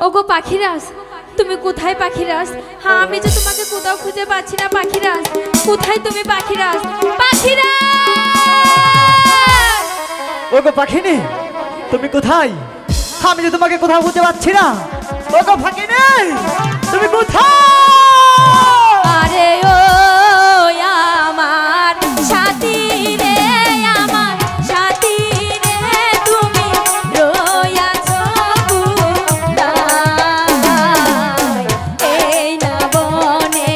ওগো পাখিরাজ, তুমি কোথায় পাখিরাজ? হ্যাঁ, আমি যে তোমাকে কোথাও খুঁজে পাচ্ছি না পাখিরাজ। কোথায় তুমি পাখিরাজ? পাখিরাজ! ওগো পাখিনি, তুমি কোথায়? আমি যে তোমাকে কোথাও খুঁজে পাচ্ছি না। ওগো পাখিনি, তুমি কোথায়? আরে ও আমার সাথী রে, আমার সাথী রে, তুমি রয়াছো কোথায়? এই না বনে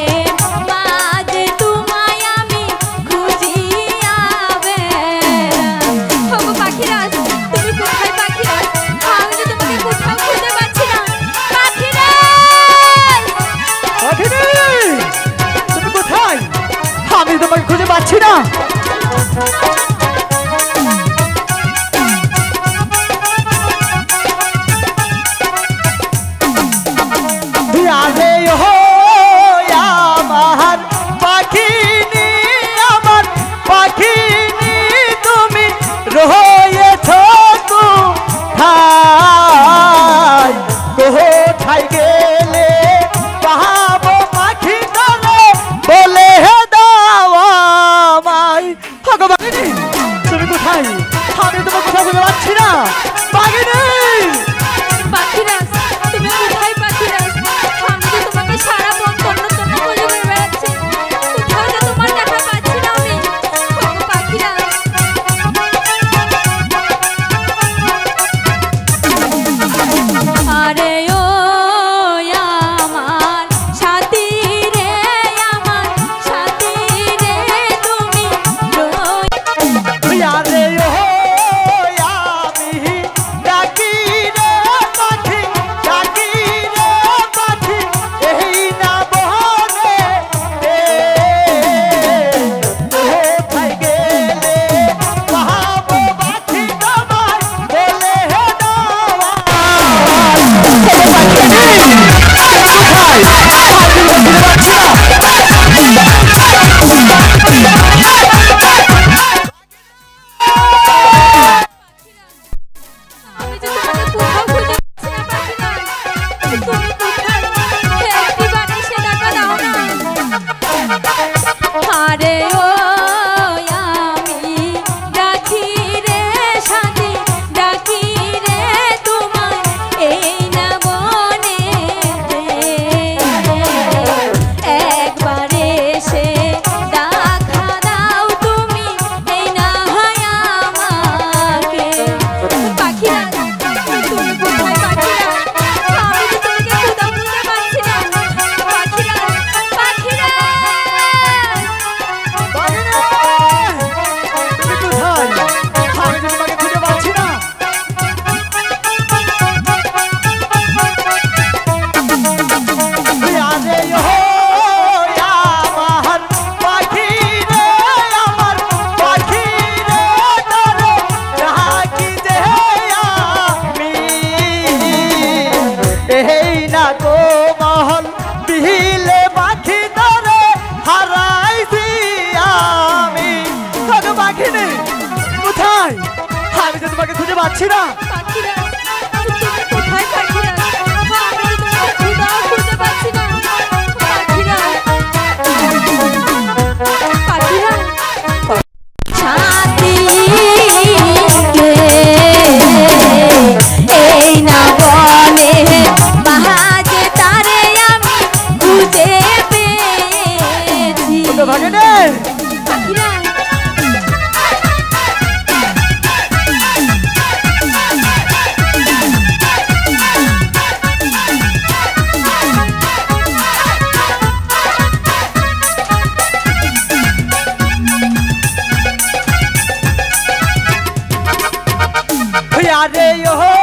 মাঝে তোমায় আমি খুঁজিয়া বেড়াই। ওগো পাখিরাজ, তুমি কোথায় পাখিরাজ? আমি যে তোমাকে কোথাও খুঁজে পাচ্ছি না পাখিরাজ। পাখিনি, তুমি কোথায়? আমি তোমাকে খুঁজে পাচ্ছি না। আরে ও আমার পাখিনি, আমার পাখিনি, তুমি রয়েছ কোথায়? কোথায় গেলে পাবো পাখি তলে, বলে দাও আমায়। ওগো পাখিনি, তুমি কোথায়? আমি তোমাকে কোথাও খুঁজে পাচ্ছি না পাখিনি। পাখিরাজ, তুমি কোথায় পাখিরাজ? আমি যে তোমাকে সারা বন তন্ন তন্ন করে ঘুরে বেড়াচ্ছি, কোথাও যে তোমার দেখা পাচ্ছি না আমি। ওগো পাখিরাজ, আরে ও আমার সাথী রে, আমার সাথী রে, তুমি আরে ও আমি ডাকি রে পাখি, ডাকি রে পাখি, এই না বনে কোথায় গেলে পাবো পাখি তোমায়, বলে দাও আমি যে তোমাকে কোথাও খুঁজে পাচ্ছি না পাখিরাজ। তুমি কোথায়? একটিবারে সে ডাকা দাও না। আরে ও আমি ডাকি রে সাথী, ডাকি রে তোমায়, এই না বনে একবারে সে দেখা দাও তুমি, এই না হয় আমাকে। পাখিরাজ, তুমি কোথায় পাখিরাজ? আমি যে তোমাকে কোথাও খুঁজে পাচ্ছি না পাখিরাজ। পাখিরাজ, তুমি কোথায়? আমি তো তোমাকে খুঁজে পাচ্ছি না। আরে ও আমার পাখি রে, আমার পাখি রে, তোরে ডাকি যে আমি, এই না গো মহল বিলে পাখি তোরে হারাইছি আমি। ওগো পাখিনি, কোথায়? আমি তো তোমাকে খুঁজে পাচ্ছি না। পাখিরাজ, তুমি কোথায় পাখিরাজ? আমি যে তোমাকে কোথাও খুঁজে পাচ্ছি না পাখিরাজ। পাখিরাজ, সাথী রে, এই না বনে বাহাজে তারে আমি খুঁজে পেয়েছি। ওগো পাখিনি, পাখিরাজ, আরে ও